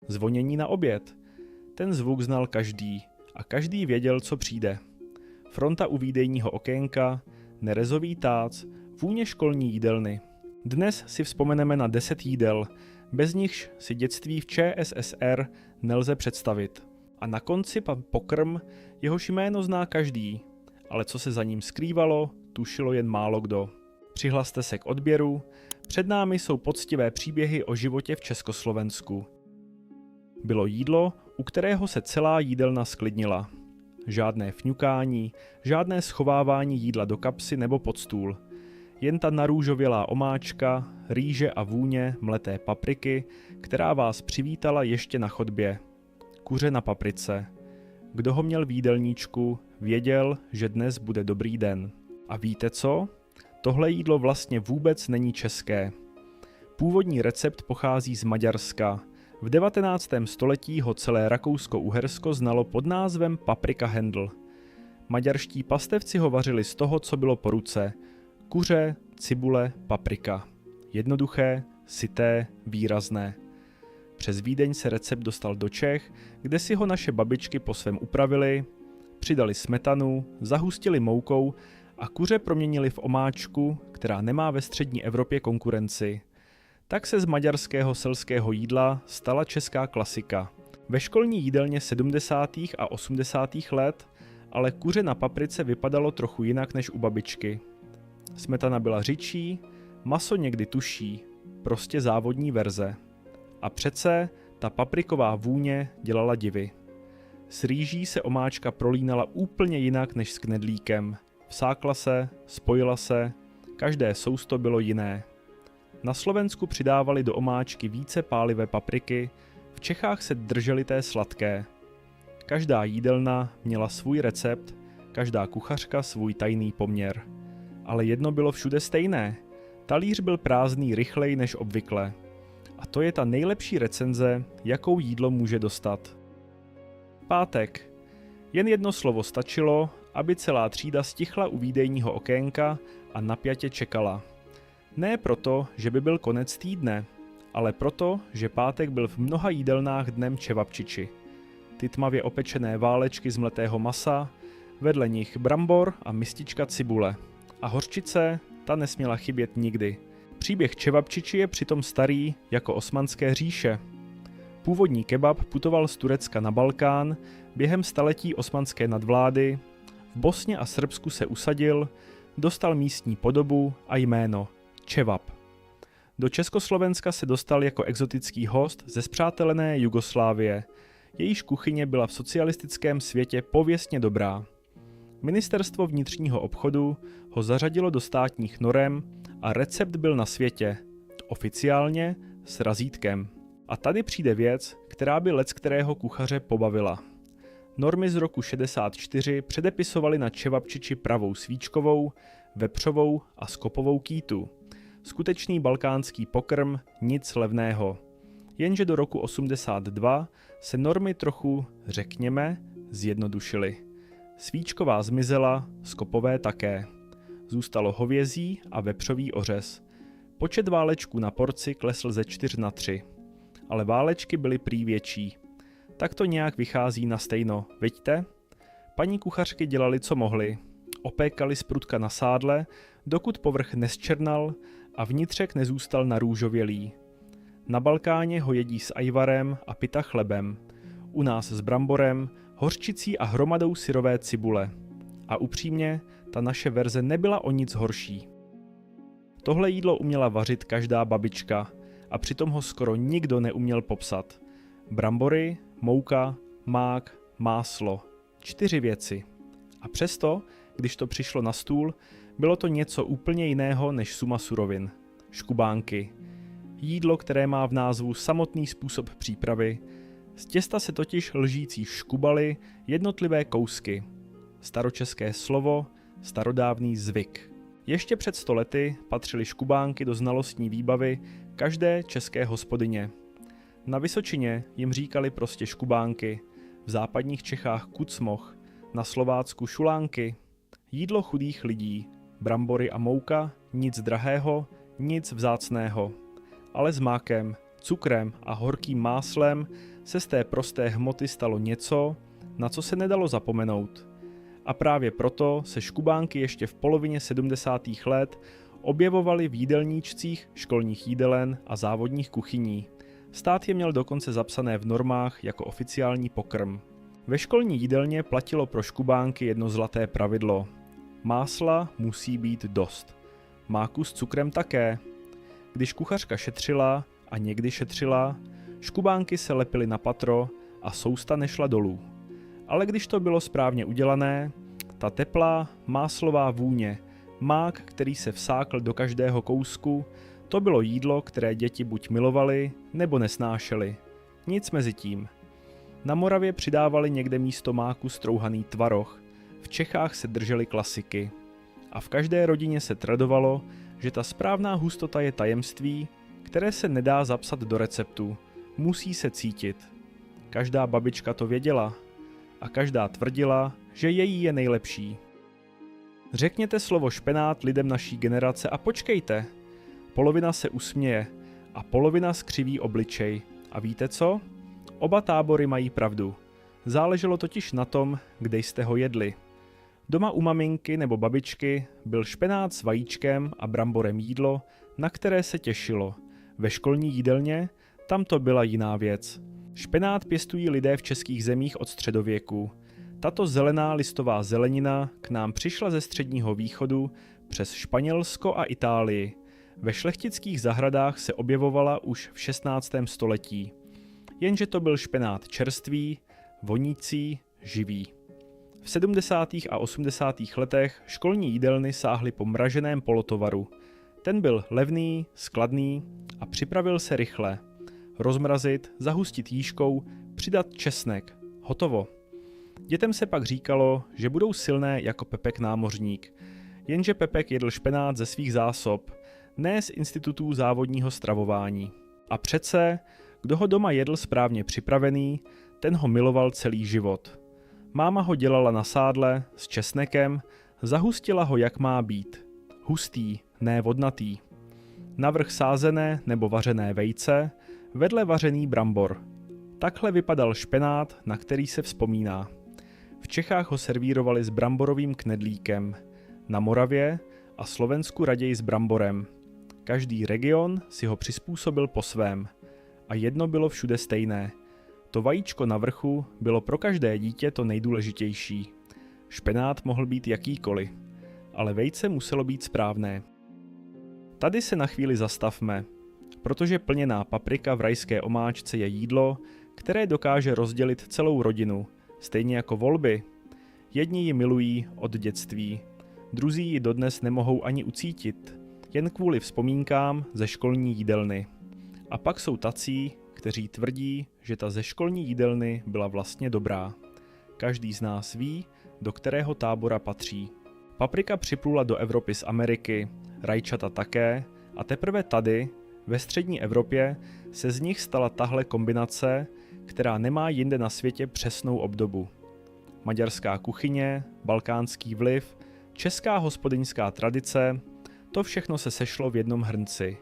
Zvonění na oběd. Ten zvuk znal každý a každý věděl, co přijde. Fronta u výdejního okénka, nerezový tác, vůně školní jídelny. Dnes si vzpomeneme na 10 jídel, bez nichž si dětství v ČSSR nelze představit. A na konci pan pokrm, jehož jméno zná každý, ale co se za ním skrývalo, tušilo jen málo kdo. Přihlaste se k odběru, před námi jsou poctivé příběhy o životě v Československu. Bylo jídlo, u kterého se celá jídelna sklidnila. Žádné fňukání, žádné schovávání jídla do kapsy nebo pod stůl. Jen ta narůžovělá omáčka, rýže a vůně mleté papriky, která vás přivítala ještě na chodbě. Kuře na paprice. Kdo ho měl v jídelníčku, věděl, že dnes bude dobrý den. A víte co? Tohle jídlo vlastně vůbec není české. Původní recept pochází z Maďarska. V 19. století ho celé Rakousko-Uhersko znalo pod názvem paprika Hendl. Maďarští pastevci ho vařili z toho, co bylo po ruce. Kuře, cibule, paprika. Jednoduché, syté, výrazné. Přes Vídeň se recept dostal do Čech, kde si ho naše babičky po svém upravili, přidali smetanu, zahustili moukou a kuře proměnili v omáčku, která nemá ve střední Evropě konkurenci. Tak se z maďarského selského jídla stala česká klasika. Ve školní jídelně 70. a 80. let ale kuře na paprice vypadalo trochu jinak než u babičky. Smetana byla řidší, maso někdy tuší, prostě závodní verze. A přece ta papriková vůně dělala divy. S rýží se omáčka prolínala úplně jinak než s knedlíkem. Vsákla se, spojila se, každé sousto bylo jiné. Na Slovensku přidávali do omáčky více pálivé papriky, v Čechách se drželi té sladké. Každá jídelna měla svůj recept, každá kuchařka svůj tajný poměr. Ale jedno bylo všude stejné. Talíř byl prázdný rychleji než obvykle. A to je ta nejlepší recenze, jakou jídlo může dostat. Pátek. Jen jedno slovo stačilo, aby celá třída stichla u výdejního okénka a napjatě čekala. Ne proto, že by byl konec týdne, ale proto, že pátek byl v mnoha jídelnách dnem čevapčiči. Ty tmavě opečené válečky z mletého masa, vedle nich brambor a mistička cibule. A hořčice, ta nesměla chybět nikdy. Příběh čevapčiči je přitom starý jako Osmanské říše. Původní kebab putoval z Turecka na Balkán během staletí osmanské nadvlády, v Bosně a Srbsku se usadil, dostal místní podobu a jméno čevap. Do Československa se dostal jako exotický host ze spřátelené Jugoslávie. Jejíž kuchyně byla v socialistickém světě pověstně dobrá. Ministerstvo vnitřního obchodu ho zařadilo do státních norem a recept byl na světě, oficiálně s razítkem. A tady přijde věc, která by leckterého kuchaře pobavila. Normy z roku 64 předepisovaly na čevapčiči pravou svíčkovou, vepřovou a skopovou kýtu. Skutečný balkánský pokrm, nic levného. Jenže do roku 82 se normy trochu, řekněme, zjednodušily. Svíčková zmizela, skopové také. Zůstalo hovězí a vepřový ořez. Počet válečků na porci klesl ze 4 na 3. Ale válečky byly prý větší. Tak to nějak vychází na stejno, viďte? Paní kuchařky dělali, co mohly. Opékali z prutka na sádle, dokud povrch nezčernal a vnitřek nezůstal narůžovělý. Na Balkáně ho jedí s ajvarem a pita chlebem. U nás s bramborem, hořčicí a hromadou syrové cibule. A upřímně, ta naše verze nebyla o nic horší. Tohle jídlo uměla vařit každá babička a přitom ho skoro nikdo neuměl popsat. Brambory, mouka, mák, máslo. 4 věci. A přesto, když to přišlo na stůl, bylo to něco úplně jiného než suma surovin. Škubánky. Jídlo, které má v názvu samotný způsob přípravy. Z těsta se totiž lžící škubaly jednotlivé kousky. Staročeské slovo, starodávný zvyk. Ještě před 100 lety patřily škubánky do znalostní výbavy každé české hospodyně. Na Vysočině jim říkali prostě škubánky, v západních Čechách kucmoch, na Slovácku šulánky. Jídlo chudých lidí, brambory a mouka, nic drahého, nic vzácného. Ale s mákem, cukrem a horkým máslem se z té prosté hmoty stalo něco, na co se nedalo zapomenout. A právě proto se škubánky ještě v polovině 70. let objevovaly v jídelníčcích školních jídelen a závodních kuchyní. Stát je měl dokonce zapsané v normách jako oficiální pokrm. Ve školní jídelně platilo pro škubánky jedno zlaté pravidlo. Másla musí být dost. Máku s cukrem také. Když kuchařka šetřila a někdy šetřila, škubánky se lepily na patro a sousta nešla dolů. Ale když to bylo správně udělané, ta teplá, máslová vůně, mák, který se vsákl do každého kousku, to bylo jídlo, které děti buď milovali, nebo nesnášeli. Nic mezi tím. Na Moravě přidávali někde místo máku strouhaný tvaroh, v Čechách se držely klasiky. A v každé rodině se tradovalo, že ta správná hustota je tajemství, které se nedá zapsat do receptu, musí se cítit. Každá babička to věděla a každá tvrdila, že její je nejlepší. Řekněte slovo špenát lidem naší generace a počkejte. Polovina se usměje a polovina skřiví obličej. A víte co? Oba tábory mají pravdu. Záleželo totiž na tom, kde jste ho jedli. Doma u maminky nebo babičky byl špenát s vajíčkem a bramborem jídlo, na které se těšilo. Ve školní jídelně tam to byla jiná věc. Špenát pěstují lidé v českých zemích od středověku. Tato zelená listová zelenina k nám přišla ze středního východu přes Španělsko a Itálii. Ve šlechtických zahradách se objevovala už v 16. století. Jenže to byl špenát čerstvý, vonící, živý. V 70. a 80. letech školní jídelny sáhly po mraženém polotovaru. Ten byl levný, skladný a připravil se rychle. Rozmrazit, zahustit jížkou, přidat česnek. Hotovo. Dětem se pak říkalo, že budou silné jako Pepek námořník. Jenže Pepek jedl špenát ze svých zásob, ne z institutů závodního stravování. A přece, kdo ho doma jedl správně připravený, ten ho miloval celý život. Máma ho dělala na sádle, s česnekem, zahustila ho jak má být. Hustý, ne vodnatý. Navrch sázené nebo vařené vejce, vedle vařený brambor. Takhle vypadal špenát, na který se vzpomíná. V Čechách ho servírovali s bramborovým knedlíkem. Na Moravě a Slovensku raději s bramborem. Každý region si ho přizpůsobil po svém. A jedno bylo všude stejné. To vajíčko na vrchu bylo pro každé dítě to nejdůležitější. Špenát mohl být jakýkoliv, ale vejce muselo být správné. Tady se na chvíli zastavme, protože plněná paprika v rajské omáčce je jídlo, které dokáže rozdělit celou rodinu, stejně jako volby. Jedni ji milují od dětství, druzí ji dodnes nemohou ani ucítit, jen kvůli vzpomínkám ze školní jídelny. A pak jsou tací, kteří tvrdí, že ta ze školní jídelny byla vlastně dobrá. Každý z nás ví, do kterého tábora patří. Paprika připlula do Evropy z Ameriky, rajčata také, a teprve tady, ve střední Evropě, se z nich stala tahle kombinace, která nemá jinde na světě přesnou obdobu. Maďarská kuchyně, balkánský vliv, česká hospodyňská tradice, to všechno se sešlo v jednom hrnci.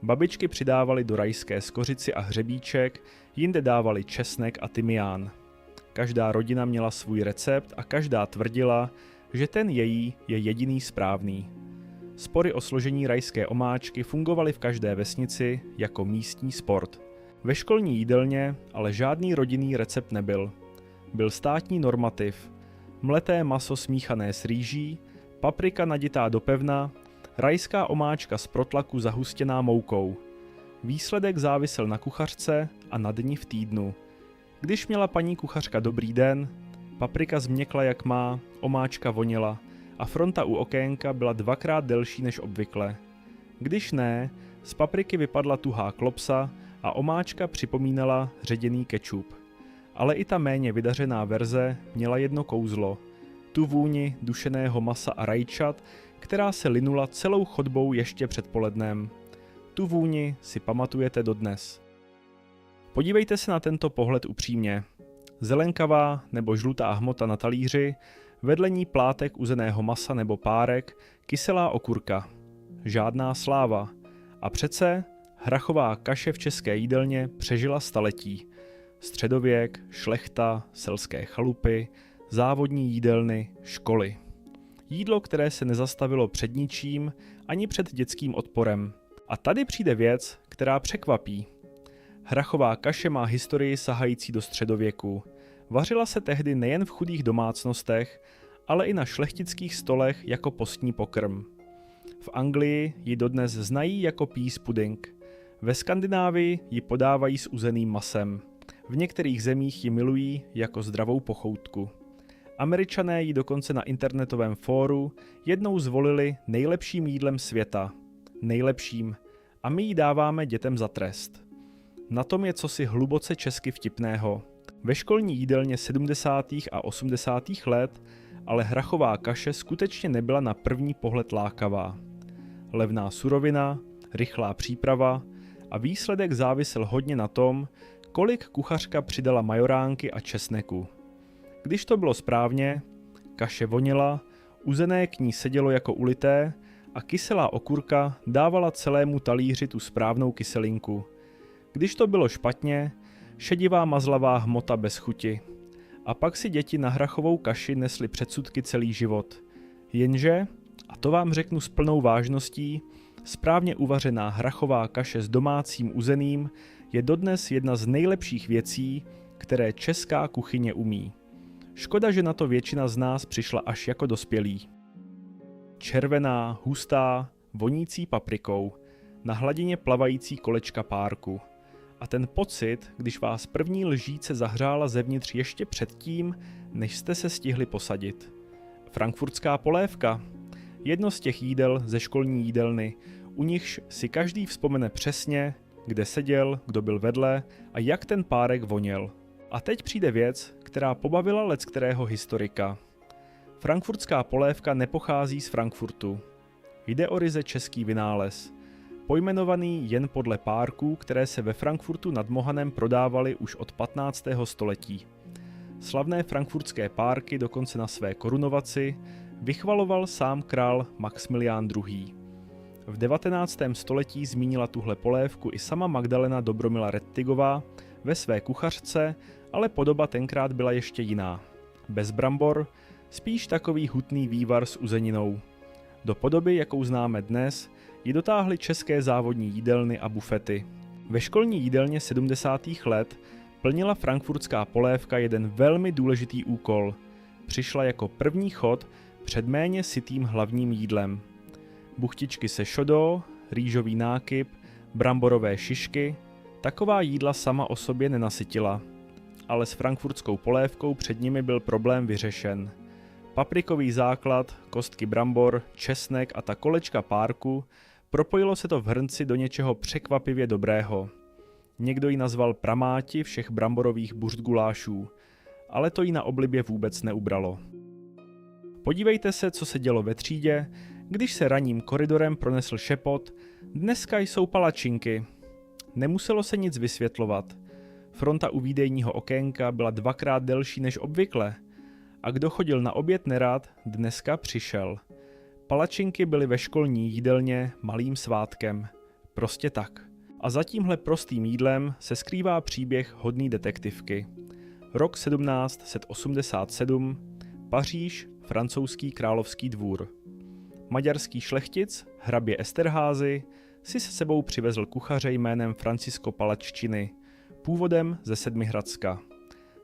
Babičky přidávaly do rajské skořici a hřebíček, jinde dávali česnek a tymián. Každá rodina měla svůj recept a každá tvrdila, že ten její je jediný správný. Spory o složení rajské omáčky fungovaly v každé vesnici jako místní sport. Ve školní jídelně ale žádný rodinný recept nebyl. Byl státní normativ. Mleté maso smíchané s rýží, paprika naditá do pevna, rajská omáčka z protlaku zahustěná moukou. Výsledek závisel na kuchařce a na dni v týdnu. Když měla paní kuchařka dobrý den, paprika změkla jak má, omáčka voněla a fronta u okénka byla 2krát delší než obvykle. Když ne, z papriky vypadla tuhá klopsa a omáčka připomínala ředěný kečup. Ale i ta méně vydařená verze měla jedno kouzlo. Tu vůni dušeného masa a rajčat, která se linula celou chodbou ještě před polednem. Tu vůni si pamatujete dodnes. Podívejte se na tento pohled upřímně. Zelenkavá nebo žlutá hmota na talíři, vedle ní plátek uzeného masa nebo párek, kyselá okurka. Žádná sláva. A přece Hrachová kaše v české jídelně přežila staletí. Středověk, šlechta, selské chalupy, závodní jídelny, školy. Jídlo, které se nezastavilo před ničím, ani před dětským odporem. A tady přijde věc, která překvapí. Hrachová kaše má historii sahající do středověku. Vařila se tehdy nejen v chudých domácnostech, ale i na šlechtických stolech jako postní pokrm. V Anglii ji dodnes znají jako peas pudding. Ve Skandinávii ji podávají s uzeným masem. V některých zemích ji milují jako zdravou pochoutku. Američané ji dokonce na internetovém fóru jednou zvolili nejlepším jídlem světa. Nejlepším. A my ji dáváme dětem za trest. Na tom je cosi hluboce česky vtipného. Ve školní jídelně 70. a 80. let ale hrachová kaše skutečně nebyla na první pohled lákavá. Levná surovina, rychlá příprava a výsledek závisel hodně na tom, kolik kuchařka přidala majoránky a česneku. Když to bylo správně, kaše vonila, uzené k ní sedělo jako ulité a kyselá okurka dávala celému talíři tu správnou kyselinku. Když to bylo špatně, šedivá mazlavá hmota bez chuti. A pak si děti na hrachovou kaši nesly předsudky celý život. Jenže, a to vám řeknu s plnou vážností, správně uvařená hrachová kaše s domácím uzeným je dodnes jedna z nejlepších věcí, které česká kuchyně umí. Škoda, že na to většina z nás přišla až jako dospělí. Červená, hustá, vonící paprikou, na hladině plavající kolečka párku. A ten pocit, když vás první lžíce zahřála zevnitř ještě předtím, než jste se stihli posadit. Frankfurtská polévka. Jedno z těch jídel ze školní jídelny, u nichž si každý vzpomene přesně, kde seděl, kdo byl vedle a jak ten párek voněl. A teď přijde věc, která pobavila leckterého historika. Frankfurtská polévka nepochází z Frankfurtu. Jde o ryze český vynález, pojmenovaný jen podle párků, které se ve Frankfurtu nad Mohanem prodávaly už od 15. století. Slavné frankfurtské párky dokonce na své korunovaci vychvaloval sám král Maxmilián II. V 19. století zmínila tuhle polévku i sama Magdalena Dobromila Rettigová ve své kuchařce, ale podoba tenkrát byla ještě jiná. Bez brambor, spíš takový hutný vývar s uzeninou. Do podoby, jakou známe dnes, ji dotáhly české závodní jídelny a bufety. Ve školní jídelně 70. let plnila frankfurtská polévka jeden velmi důležitý úkol. Přišla jako první chod před méně sytým hlavním jídlem. Buchtičky se šodó, rýžový nákyp, bramborové šišky, taková jídla sama o sobě nenasytila. Ale s frankfurtskou polévkou před nimi byl problém vyřešen. Paprikový základ, kostky brambor, česnek a ta kolečka párku, propojilo se to v hrnci do něčeho překvapivě dobrého. Někdo ji nazval pramáti všech bramborových buřtgulášů, ale to jí na oblibě vůbec neubralo. Podívejte se, co se dělo ve třídě, když se ranním koridorem pronesl šepot: dneska jsou palačinky. Nemuselo se nic vysvětlovat. Fronta u výdejního okénka byla 2x delší než obvykle. A kdo chodil na oběd nerad, dneska přišel. Palačinky byly ve školní jídelně malým svátkem. Prostě tak. A za tímhle prostým jídlem se skrývá příběh hodný detektivky. Rok 1787, Paříž, francouzský královský dvůr. Maďarský šlechtic, hrabě Esterházy, si se sebou přivezl kuchaře jménem Francisco Palaččiny, původem ze Sedmihradska.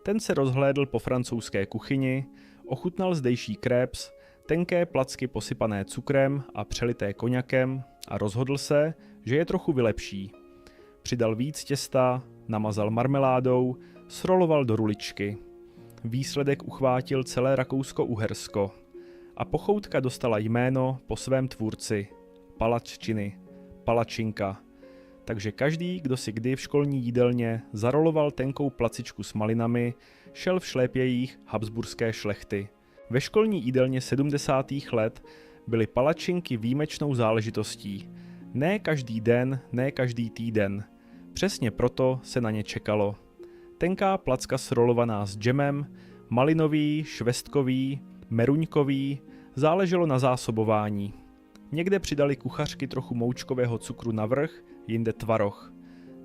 Ten se rozhlédl po francouzské kuchyni, ochutnal zdejší krébs, tenké placky posypané cukrem a přelité koňakem a rozhodl se, že je trochu vylepší. Přidal víc těsta, namazal marmeládou, sroloval do ruličky. Výsledek uchvátil celé Rakousko-Uhersko. A pochoutka dostala jméno po svém tvůrci – Palaččiny, palačinka. Takže každý, kdo si kdy v školní jídelně zaroloval tenkou placičku s malinami, šel v šlépějích habsburské šlechty. Ve školní jídelně 70. let byly palačinky výjimečnou záležitostí. Ne každý den, ne každý týden. Přesně proto se na ně čekalo. Tenká placka srolovaná s džemem, malinový, švestkový, meruňkový, záleželo na zásobování. Někde přidali kuchařky trochu moučkového cukru navrch, jinde tvaroh.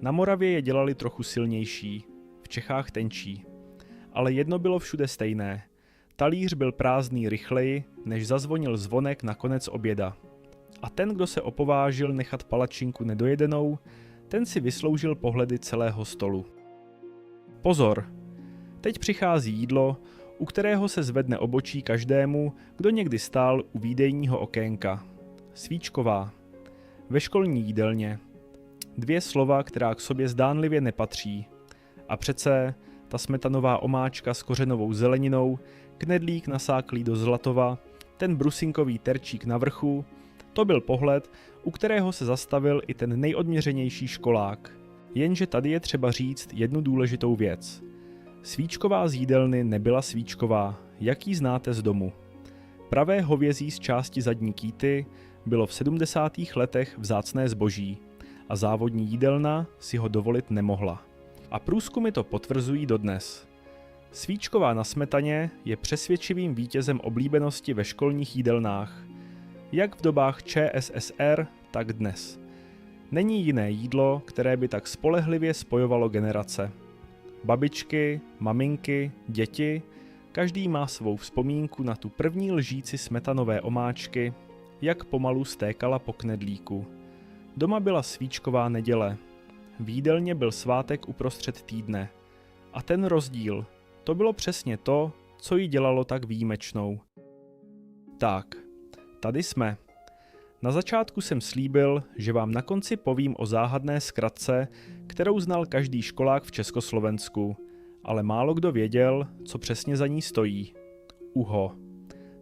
Na Moravě je dělali trochu silnější, v Čechách tenčí. Ale jedno bylo všude stejné. Talíř byl prázdný rychleji, než zazvonil zvonek na konec oběda. A ten, kdo se opovážil nechat palačinku nedojedenou, ten si vysloužil pohledy celého stolu. Pozor! Teď přichází jídlo, u kterého se zvedne obočí každému, kdo někdy stál u výdejního okénka. Svíčková. Ve školní jídelně. 2 slova, která k sobě zdánlivě nepatří. A přece ta smetanová omáčka s kořenovou zeleninou, knedlík nasáklý do zlatova, ten brusinkový terčík na vrchu, to byl pohled, u kterého se zastavil i ten nejodměřenější školák. Jenže tady je třeba říct jednu důležitou věc. Svíčková z jídelny nebyla svíčková, jak ji znáte z domu. Pravé hovězí z části zadní kýty bylo v 70. letech vzácné zboží a závodní jídelna si ho dovolit nemohla. A průzkumy to potvrzují dodnes. Svíčková na smetaně je přesvědčivým vítězem oblíbenosti ve školních jídelnách, jak v dobách ČSSR, tak dnes. Není jiné jídlo, které by tak spolehlivě spojovalo generace. Babičky, maminky, děti, každý má svou vzpomínku na tu první lžíci smetanové omáčky, jak pomalu stékala po knedlíku. Doma byla svíčková neděle. V jídelně byl svátek uprostřed týdne. A ten rozdíl, to bylo přesně to, co ji dělalo tak výjimečnou. Tak, tady jsme. Na začátku jsem slíbil, že vám na konci povím o záhadné zkratce, kterou znal každý školák v Československu, ale málo kdo věděl, co přesně za ní stojí. UHO.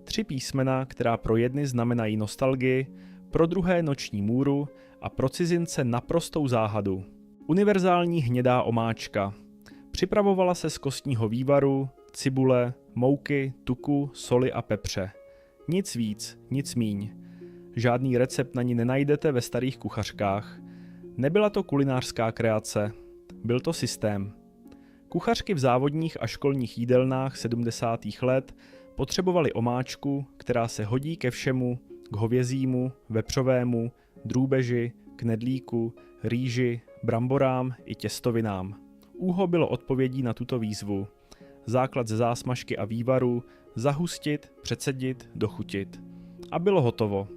3 písmena, která pro jedny znamenají nostalgii, pro druhé noční můru a pro cizince naprostou záhadu. Univerzální hnědá omáčka. Připravovala se z kostního vývaru, cibule, mouky, tuku, soli a pepře. Nic víc, nic míň. Žádný recept na ní nenajdete ve starých kuchařkách. Nebyla to kulinářská kreace, byl to systém. Kuchařky v závodních a školních jídelnách 70. let potřebovali omáčku, která se hodí ke všemu, k hovězímu, vepřovému, drůbeži, knedlíku, rýži, bramborám i těstovinám. UHO bylo odpovědí na tuto výzvu. Základ ze zásmažky a vývaru, zahustit, předsedit, dochutit. A bylo hotovo.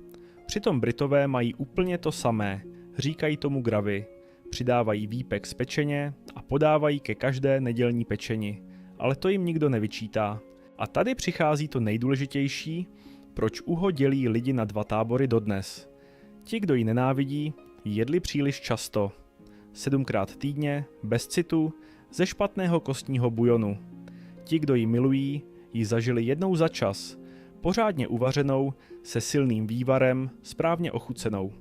Přitom Britové mají úplně to samé, říkají tomu gravy. Přidávají výpek z pečeně a podávají ke každé nedělní pečeni. Ale to jim nikdo nevyčítá. A tady přichází to nejdůležitější, proč UHO dělí lidi na 2 tábory dodnes. Ti, kdo ji nenávidí, ji jedli příliš často. 7krát týdně, bez citu, ze špatného kostního bujonu. Ti, kdo ji milují, ji zažili jednou za čas, pořádně uvařenou, se silným vývarem, správně ochucenou.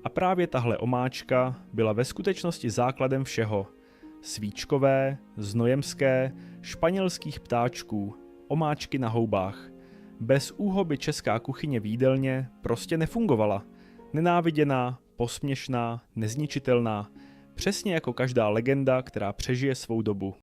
A právě tahle omáčka byla ve skutečnosti základem všeho. Svíčkové, znojemské, španělských ptáčků, omáčky na houbách. Bez UHO by česká kuchyně v jídelně prostě nefungovala. Nenáviděná, posměšná, nezničitelná, přesně jako každá legenda, která přežije svou dobu.